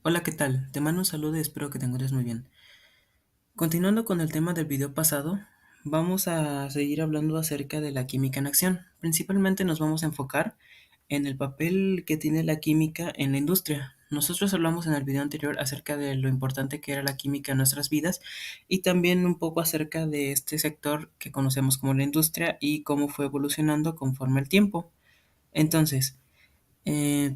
Hola, ¿qué tal? Te mando un saludo y espero que te encuentres muy bien. Continuando con el tema del video pasado, vamos a seguir hablando acerca de la química en acción. Principalmente nos vamos a enfocar en el papel que tiene la química en la industria. Nosotros hablamos en el video anterior acerca de lo importante que era la química en nuestras vidas y también un poco acerca de este sector que conocemos como la industria y cómo fue evolucionando conforme el tiempo. Entonces,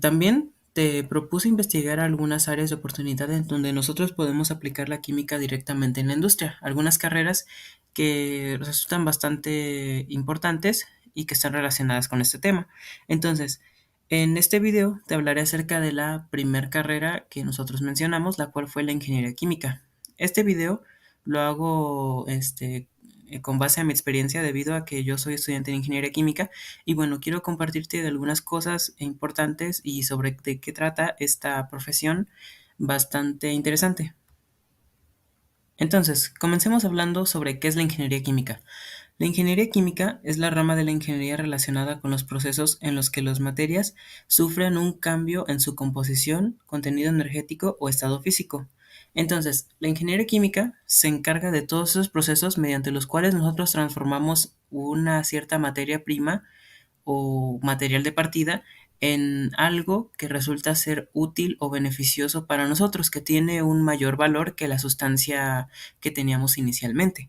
también te propuse investigar algunas áreas de oportunidad en donde nosotros podemos aplicar la química directamente en la industria, algunas carreras que resultan bastante importantes y que están relacionadas con este tema. Entonces, en este video te hablaré acerca de la primer carrera que nosotros mencionamos, la cual fue la ingeniería química. Este video lo hago con base a mi experiencia debido a que yo soy estudiante de ingeniería química y bueno, quiero compartirte de algunas cosas importantes y sobre de qué trata esta profesión bastante interesante. Entonces, comencemos hablando sobre qué es la ingeniería química. La ingeniería química es la rama de la ingeniería relacionada con los procesos en los que las materias sufren un cambio en su composición, contenido energético o estado físico. Entonces, la ingeniería química se encarga de todos esos procesos mediante los cuales nosotros transformamos una cierta materia prima o material de partida en algo que resulta ser útil o beneficioso para nosotros, que tiene un mayor valor que la sustancia que teníamos inicialmente.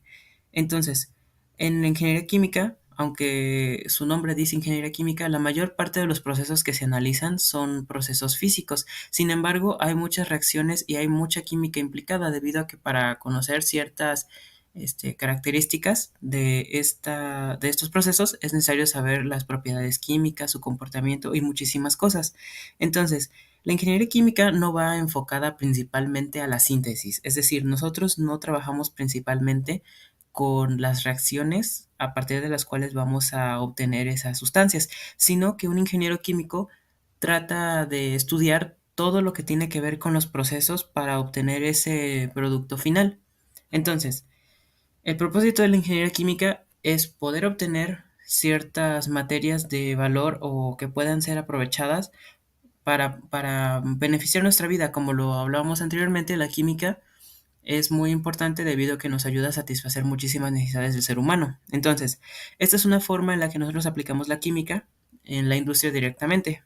Entonces, en la ingeniería química, aunque su nombre dice ingeniería química, la mayor parte de los procesos que se analizan son procesos físicos. Sin embargo, hay muchas reacciones y hay mucha química implicada debido a que para conocer ciertas características de estos procesos es necesario saber las propiedades químicas, su comportamiento y muchísimas cosas. Entonces, la ingeniería química no va enfocada principalmente a la síntesis, es decir, nosotros no trabajamos principalmente con las reacciones a partir de las cuales vamos a obtener esas sustancias, sino que un ingeniero químico trata de estudiar todo lo que tiene que ver con los procesos para obtener ese producto final. Entonces, el propósito de la ingeniería química es poder obtener ciertas materias de valor o que puedan ser aprovechadas para beneficiar nuestra vida. Como lo hablábamos anteriormente, la química es muy importante debido a que nos ayuda a satisfacer muchísimas necesidades del ser humano. Entonces, esta es una forma en la que nosotros aplicamos la química en la industria directamente.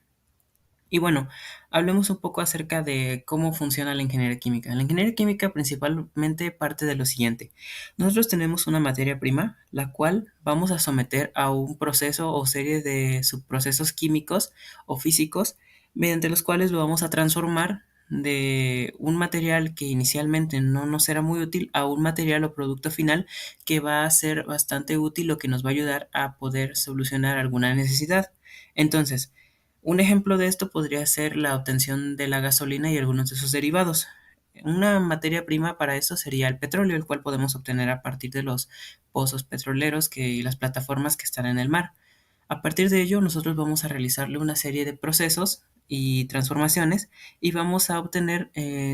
Y bueno, hablemos un poco acerca de cómo funciona la ingeniería química. La ingeniería química principalmente parte de lo siguiente. Nosotros tenemos una materia prima, la cual vamos a someter a un proceso o serie de subprocesos químicos o físicos, mediante los cuales lo vamos a transformar de un material que inicialmente no nos era muy útil a un material o producto final que va a ser bastante útil o que nos va a ayudar a poder solucionar alguna necesidad. Entonces, un ejemplo de esto podría ser la obtención de la gasolina y algunos de sus derivados. Una materia prima para eso sería el petróleo, el cual podemos obtener a partir de los pozos petroleros y las plataformas que están en el mar. A partir de ello, nosotros vamos a realizarle una serie de procesos y transformaciones y vamos a obtener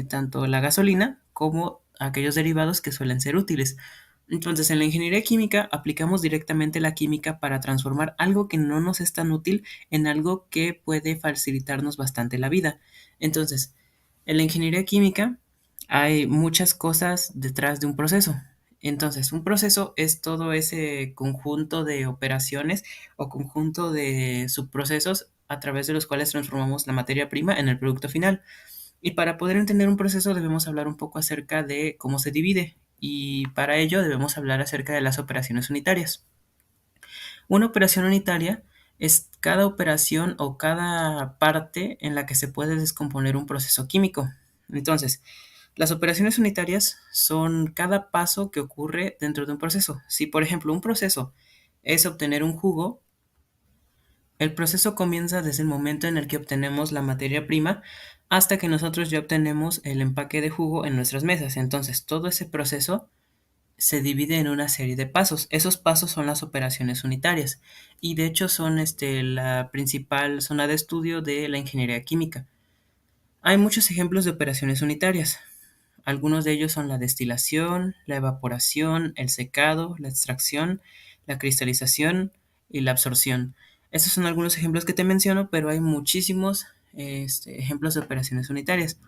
tanto la gasolina como aquellos derivados que suelen ser útiles. Entonces, en la ingeniería química aplicamos directamente la química para transformar algo que no nos es tan útil en algo que puede facilitarnos bastante la vida. Entonces, en la ingeniería química hay muchas cosas detrás de un proceso. Entonces, un proceso es todo ese conjunto de operaciones o conjunto de subprocesos a través de los cuales transformamos la materia prima en el producto final. Y para poder entender un proceso debemos hablar un poco acerca de cómo se divide y para ello debemos hablar acerca de las operaciones unitarias. Una operación unitaria es cada operación o cada parte en la que se puede descomponer un proceso químico. Entonces, las operaciones unitarias son cada paso que ocurre dentro de un proceso. Si, por ejemplo, un proceso es obtener un jugo, el proceso comienza desde el momento en el que obtenemos la materia prima hasta que nosotros ya obtenemos el empaque de jugo en nuestras mesas. Entonces, todo ese proceso se divide en una serie de pasos. Esos pasos son las operaciones unitarias y de hecho son la principal zona de estudio de la ingeniería química. Hay muchos ejemplos de operaciones unitarias. Algunos de ellos son la destilación, la evaporación, el secado, la extracción, la cristalización y la absorción. Estos son algunos ejemplos que te menciono, pero hay muchísimos ejemplos de operaciones unitarias.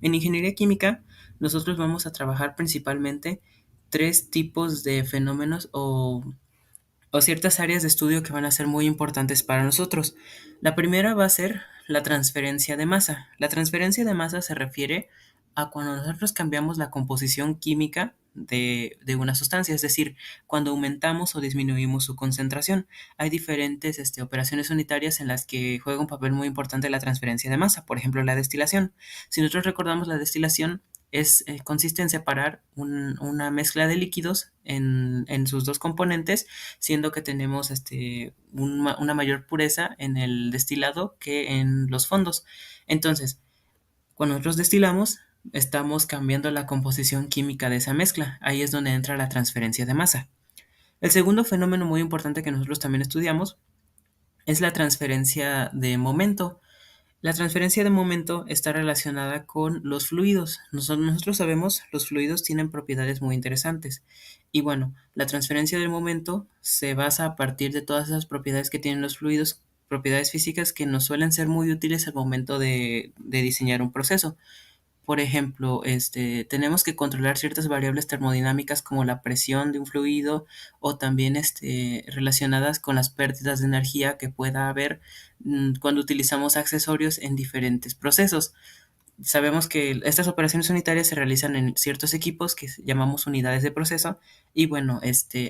En ingeniería química, nosotros vamos a trabajar principalmente tres tipos de fenómenos o ciertas áreas de estudio que van a ser muy importantes para nosotros. La primera va a ser la transferencia de masa. La transferencia de masa se refiere a cuando nosotros cambiamos la composición química de una sustancia, es decir, cuando aumentamos o disminuimos su concentración. Hay diferentes operaciones unitarias en las que juega un papel muy importante la transferencia de masa, por ejemplo, la destilación. Si nosotros recordamos la destilación, consiste en separar una mezcla de líquidos en sus dos componentes, siendo que tenemos una mayor pureza en el destilado que en los fondos. Entonces, cuando nosotros destilamos, estamos cambiando la composición química de esa mezcla. Ahí es donde entra la transferencia de masa. El segundo fenómeno muy importante que nosotros también estudiamos es la transferencia de momento. La transferencia de momento está relacionada con los fluidos. Nosotros sabemos los fluidos tienen propiedades muy interesantes. Y bueno, la transferencia del momento se basa a partir de todas esas propiedades que tienen los fluidos, propiedades físicas que nos suelen ser muy útiles al momento de diseñar un proceso. Por ejemplo, tenemos que controlar ciertas variables termodinámicas como la presión de un fluido o también relacionadas con las pérdidas de energía que pueda haber cuando utilizamos accesorios en diferentes procesos. Sabemos que estas operaciones unitarias se realizan en ciertos equipos que llamamos unidades de proceso y bueno,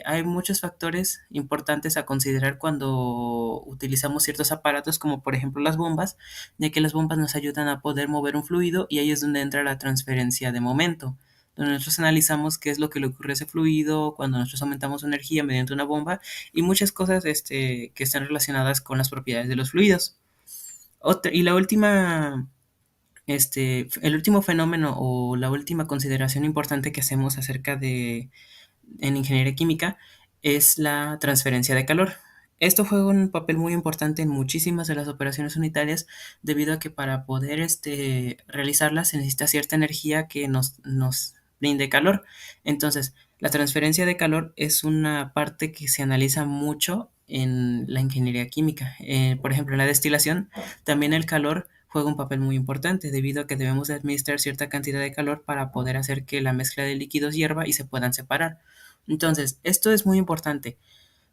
hay muchos factores importantes a considerar cuando utilizamos ciertos aparatos como por ejemplo las bombas, ya que las bombas nos ayudan a poder mover un fluido y ahí es donde entra la transferencia de momento, donde nosotros analizamos qué es lo que le ocurre a ese fluido cuando nosotros aumentamos su energía mediante una bomba y muchas cosas que están relacionadas con las propiedades de los fluidos. Y la última el último fenómeno o la última consideración importante que hacemos en ingeniería química es la transferencia de calor. Esto juega un papel muy importante en muchísimas de las operaciones unitarias debido a que para poder realizarlas se necesita cierta energía que nos brinde calor. Entonces, la transferencia de calor es una parte que se analiza mucho en la ingeniería química. Por ejemplo, en la destilación, también el calor juega un papel muy importante debido a que debemos de administrar cierta cantidad de calor para poder hacer que la mezcla de líquidos hierva y se puedan separar. Entonces, esto es muy importante.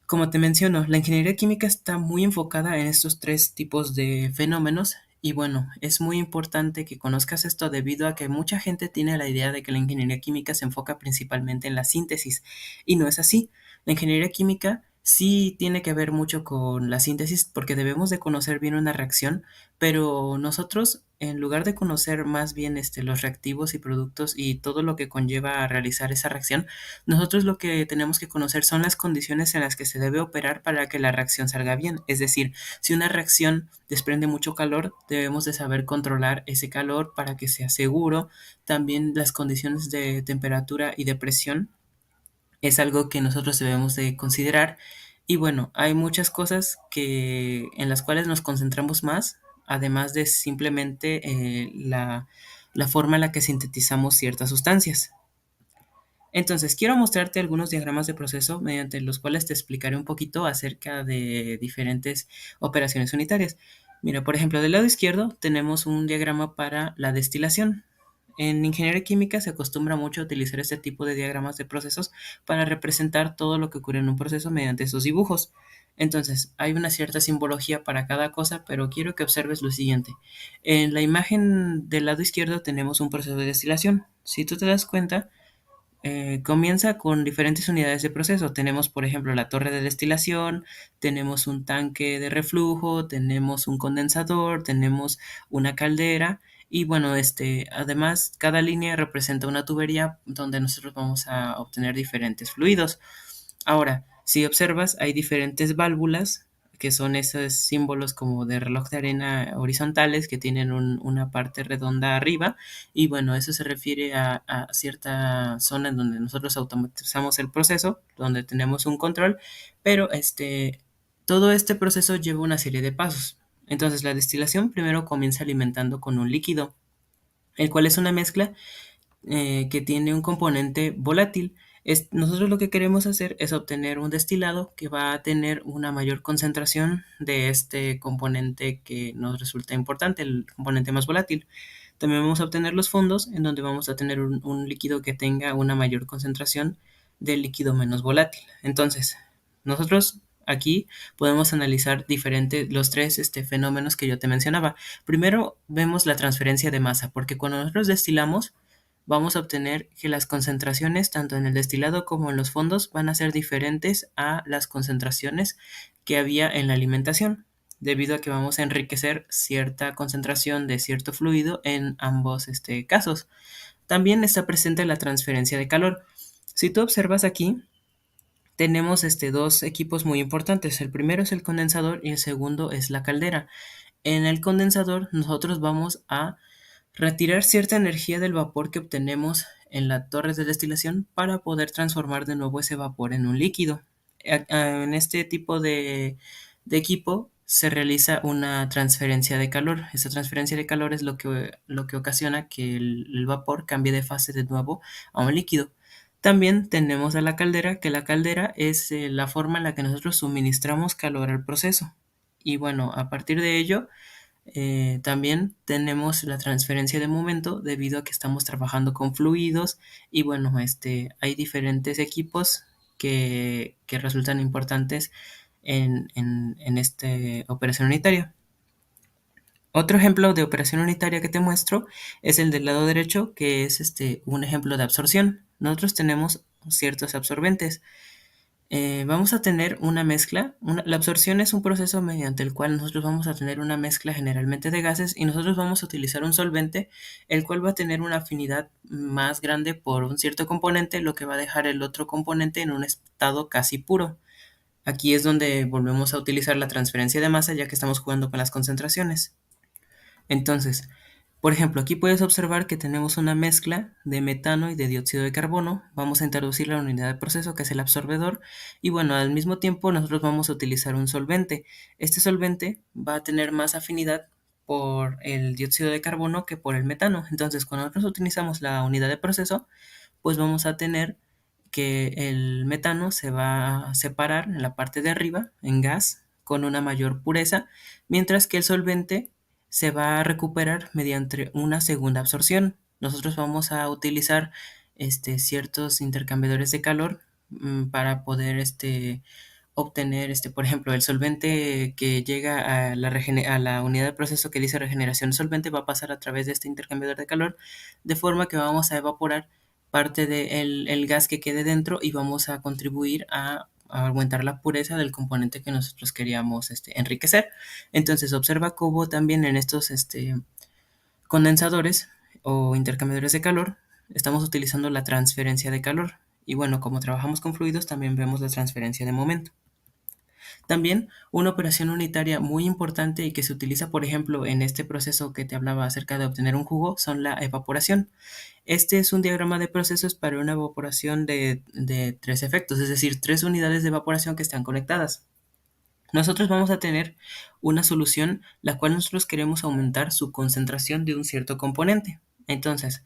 Como te menciono, la ingeniería química está muy enfocada en estos tres tipos de fenómenos y bueno, es muy importante que conozcas esto debido a que mucha gente tiene la idea de que la ingeniería química se enfoca principalmente en la síntesis y no es así. La ingeniería química sí tiene que ver mucho con la síntesis porque debemos de conocer bien una reacción, pero nosotros en lugar de conocer más bien los reactivos y productos y todo lo que conlleva a realizar esa reacción, nosotros lo que tenemos que conocer son las condiciones en las que se debe operar para que la reacción salga bien. Es decir, si una reacción desprende mucho calor, debemos de saber controlar ese calor para que sea seguro. También las condiciones de temperatura y de presión es algo que nosotros debemos de considerar. Y bueno, hay muchas cosas en las cuales nos concentramos más, además de simplemente la forma en la que sintetizamos ciertas sustancias. Entonces, quiero mostrarte algunos diagramas de proceso mediante los cuales te explicaré un poquito acerca de diferentes operaciones unitarias. Mira, por ejemplo, del lado izquierdo tenemos un diagrama para la destilación. En ingeniería química se acostumbra mucho a utilizar este tipo de diagramas de procesos para representar todo lo que ocurre en un proceso mediante esos dibujos. Entonces, hay una cierta simbología para cada cosa, pero quiero que observes lo siguiente. En la imagen del lado izquierdo tenemos un proceso de destilación. Si tú te das cuenta, comienza con diferentes unidades de proceso. Tenemos, por ejemplo, la torre de destilación, tenemos un tanque de reflujo, tenemos un condensador, tenemos una caldera y bueno, además cada línea representa una tubería donde nosotros vamos a obtener diferentes fluidos. Ahora, si observas, hay diferentes válvulas que son esos símbolos como de reloj de arena horizontales que tienen una parte redonda arriba y bueno, eso se refiere a cierta zona en donde nosotros automatizamos el proceso, donde tenemos un control, pero todo este proceso lleva una serie de pasos. Entonces, la destilación primero comienza alimentando con un líquido, el cual es una mezcla que tiene un componente volátil. Nosotros lo que queremos hacer es obtener un destilado que va a tener una mayor concentración de este componente que nos resulta importante, el componente más volátil. También vamos a obtener los fondos, en donde vamos a tener un líquido que tenga una mayor concentración del líquido menos volátil. Entonces, nosotros aquí podemos analizar los tres fenómenos que yo te mencionaba. Primero vemos la transferencia de masa, porque cuando nosotros destilamos, vamos a obtener que las concentraciones, tanto en el destilado como en los fondos, van a ser diferentes a las concentraciones que había en la alimentación, debido a que vamos a enriquecer cierta concentración de cierto fluido en ambos casos. También está presente la transferencia de calor. Si tú observas aquí, tenemos dos equipos muy importantes. El primero es el condensador y el segundo es la caldera. En el condensador nosotros vamos a retirar cierta energía del vapor que obtenemos en la torre de destilación para poder transformar de nuevo ese vapor en un líquido. En este tipo de equipo se realiza una transferencia de calor. Esta transferencia de calor es lo que ocasiona que el vapor cambie de fase de nuevo a un líquido. También tenemos a la caldera, que la caldera es la forma en la que nosotros suministramos calor al proceso. Y bueno, a partir de ello, también tenemos la transferencia de momento debido a que estamos trabajando con fluidos y bueno, hay diferentes equipos que resultan importantes en esta operación unitaria. Otro ejemplo de operación unitaria que te muestro es el del lado derecho, que es un ejemplo de absorción. Nosotros tenemos ciertos absorbentes. Vamos a tener una mezcla. La absorción es un proceso mediante el cual nosotros vamos a tener una mezcla generalmente de gases y nosotros vamos a utilizar un solvente, el cual va a tener una afinidad más grande por un cierto componente, lo que va a dejar el otro componente en un estado casi puro. Aquí es donde volvemos a utilizar la transferencia de masa, ya que estamos jugando con las concentraciones. Entonces, por ejemplo, aquí puedes observar que tenemos una mezcla de metano y de dióxido de carbono. Vamos a introducir la unidad de proceso, que es el absorbedor, y bueno, al mismo tiempo nosotros vamos a utilizar un solvente. Este solvente va a tener más afinidad por el dióxido de carbono que por el metano. Entonces, cuando nosotros utilizamos la unidad de proceso, pues vamos a tener que el metano se va a separar en la parte de arriba, en gas, con una mayor pureza, mientras que el solvente se va a recuperar mediante una segunda absorción. Nosotros vamos a utilizar ciertos intercambiadores de calor para poder obtener, por ejemplo, el solvente que llega a la unidad de proceso que dice regeneración solvente va a pasar a través de este intercambiador de calor, de forma que vamos a evaporar parte del el gas que quede dentro y vamos a contribuir a aumentar la pureza del componente que nosotros queríamos enriquecer. Entonces observa cómo también en estos condensadores o intercambiadores de calor estamos utilizando la transferencia de calor. Y bueno, como trabajamos con fluidos, también vemos la transferencia de momento. También una operación unitaria muy importante y que se utiliza, por ejemplo, en este proceso que te hablaba acerca de obtener un jugo, son la evaporación. Este es un diagrama de procesos para una evaporación de tres efectos, es decir, tres unidades de evaporación que están conectadas. Nosotros vamos a tener una solución la cual nosotros queremos aumentar su concentración de un cierto componente. Entonces,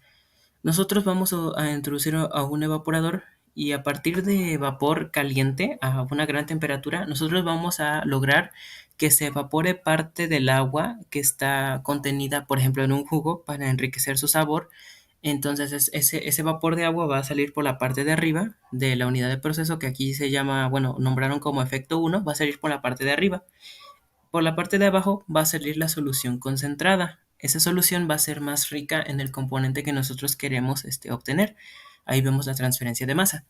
nosotros vamos a introducir a un evaporador y a partir de vapor caliente a una gran temperatura, nosotros vamos a lograr que se evapore parte del agua que está contenida, por ejemplo, en un jugo para enriquecer su sabor. Entonces, ese vapor de agua va a salir por la parte de arriba de la unidad de proceso que aquí se llama, bueno, nombraron como efecto 1, va a salir por la parte de arriba. Por la parte de abajo va a salir la solución concentrada. Esa solución va a ser más rica en el componente que nosotros queremos obtener. Ahí vemos la transferencia de masa.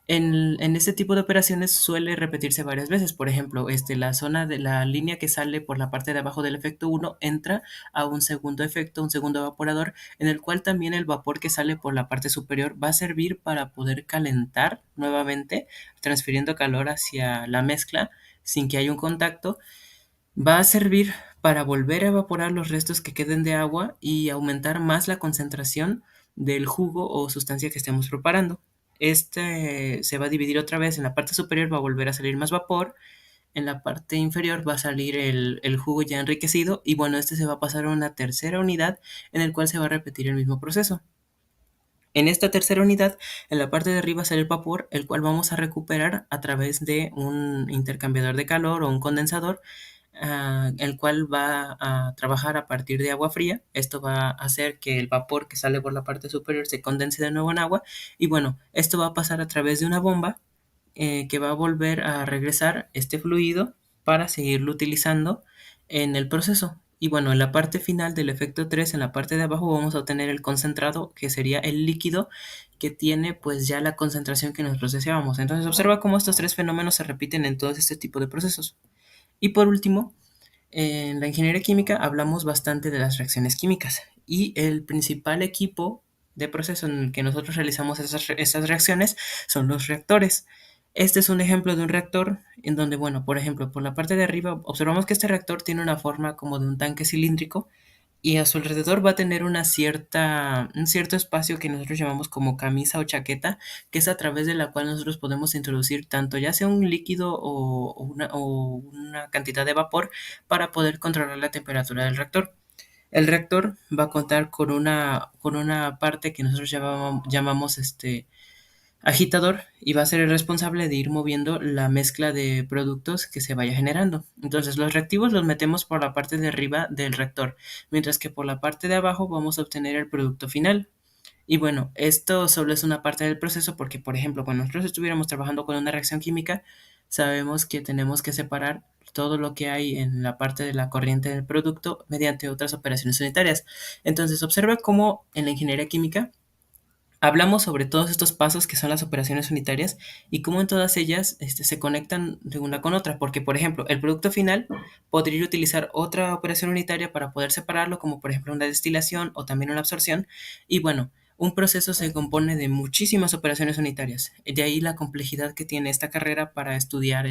En este tipo de operaciones suele repetirse varias veces. Por ejemplo, la zona de la línea que sale por la parte de abajo del efecto 1 entra a un segundo efecto, un segundo evaporador, en el cual también el vapor que sale por la parte superior va a servir para poder calentar nuevamente, transfiriendo calor hacia la mezcla sin que haya un contacto. Va a servir para volver a evaporar los restos que queden de agua y aumentar más la concentración del jugo o sustancia que estemos preparando. Este se va a dividir otra vez. En la parte superior va a volver a salir más vapor. En la parte inferior va a salir el jugo ya enriquecido. Y bueno, este se va a pasar a una tercera unidad en el cual se va a repetir el mismo proceso. En esta tercera unidad, en la parte de arriba sale el vapor, el cual vamos a recuperar a través de un intercambiador de calor o un condensador, el cual va a trabajar a partir de agua fría. Esto va a hacer que el vapor que sale por la parte superior se condense de nuevo en agua y bueno, esto va a pasar a través de una bomba que va a volver a regresar este fluido para seguirlo utilizando en el proceso. Y bueno, en la parte final del efecto 3 en la parte de abajo, vamos a obtener el concentrado, que sería el líquido que tiene pues ya la concentración que nosotros deseábamos. Entonces observa cómo estos tres fenómenos se repiten en todo este tipo de procesos. Y por último, en la ingeniería química hablamos bastante de las reacciones químicas y el principal equipo de proceso en el que nosotros realizamos esas reacciones son los reactores. Este es un ejemplo de un reactor en donde, bueno, por ejemplo, por la parte de arriba observamos que este reactor tiene una forma como de un tanque cilíndrico y a su alrededor va a tener un cierto espacio que nosotros llamamos como camisa o chaqueta, que es a través de la cual nosotros podemos introducir tanto ya sea un líquido o una cantidad de vapor para poder controlar la temperatura del reactor. El reactor va a contar con una parte que nosotros llamamos agitador y va a ser el responsable de ir moviendo la mezcla de productos que se vaya generando. Entonces los reactivos los metemos por la parte de arriba del reactor, mientras que por la parte de abajo vamos a obtener el producto final. Y bueno, esto solo es una parte del proceso porque, por ejemplo, cuando nosotros estuviéramos trabajando con una reacción química, sabemos que tenemos que separar todo lo que hay en la parte de la corriente del producto mediante otras operaciones unitarias. Entonces, observa cómo en la ingeniería química hablamos sobre todos estos pasos que son las operaciones unitarias y cómo en todas ellas se conectan de una con otra, porque por ejemplo, el producto final podría utilizar otra operación unitaria para poder separarlo, como por ejemplo una destilación o también una absorción, y bueno, un proceso se compone de muchísimas operaciones unitarias, de ahí la complejidad que tiene esta carrera para estudiar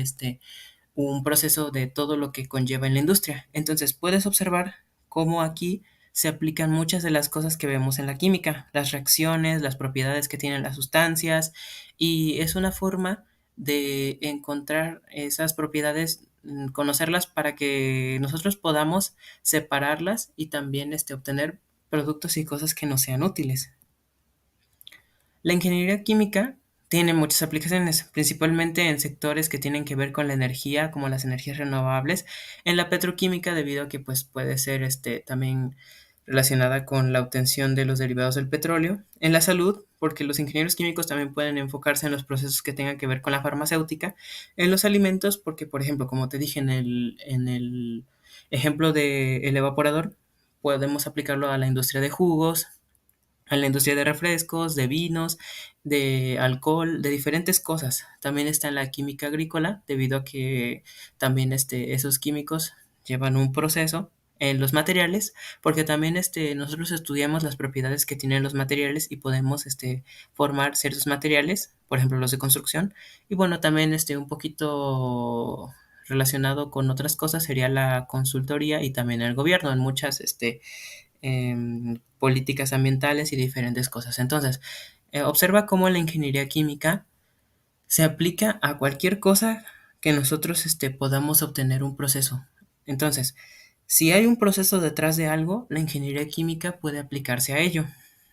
un proceso de todo lo que conlleva en la industria. Entonces puedes observar cómo aquí se aplican muchas de las cosas que vemos en la química, las reacciones, las propiedades que tienen las sustancias, y es una forma de encontrar esas propiedades, conocerlas para que nosotros podamos separarlas y también obtener productos y cosas que nos sean útiles. La ingeniería química tiene muchas aplicaciones, principalmente en sectores que tienen que ver con la energía, como las energías renovables, en la petroquímica debido a que pues puede ser también relacionada con la obtención de los derivados del petróleo, en la salud, porque los ingenieros químicos también pueden enfocarse en los procesos que tengan que ver con la farmacéutica, en los alimentos, porque por ejemplo, como te dije en el ejemplo del evaporador, podemos aplicarlo a la industria de jugos, a la industria de refrescos, de vinos, de alcohol, de diferentes cosas. También está en la química agrícola, debido a que también esos químicos llevan un proceso en los materiales, porque también nosotros estudiamos las propiedades que tienen los materiales y podemos formar ciertos materiales, por ejemplo los de construcción. Y bueno, también un poquito relacionado con otras cosas sería la consultoría y también el gobierno en muchas políticas ambientales y diferentes cosas. Entonces, observa cómo la ingeniería química se aplica a cualquier cosa que nosotros podamos obtener un proceso. Entonces, si hay un proceso detrás de algo, la ingeniería química puede aplicarse a ello.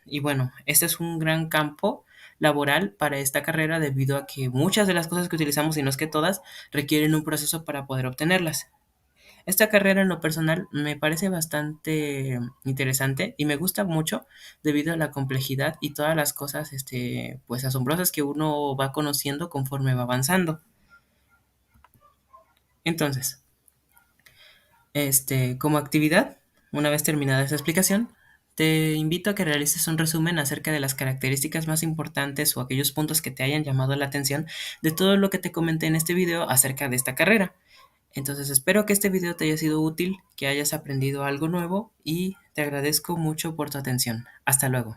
Y bueno, este es un gran campo laboral para esta carrera debido a que muchas de las cosas que utilizamos, y no es que todas, requieren un proceso para poder obtenerlas. Esta carrera en lo personal me parece bastante interesante y me gusta mucho debido a la complejidad y todas las cosas pues asombrosas que uno va conociendo conforme va avanzando. Entonces, como actividad, una vez terminada esta explicación, te invito a que realices un resumen acerca de las características más importantes o aquellos puntos que te hayan llamado la atención de todo lo que te comenté en este video acerca de esta carrera. Entonces espero que este video te haya sido útil, que hayas aprendido algo nuevo y te agradezco mucho por tu atención. Hasta luego.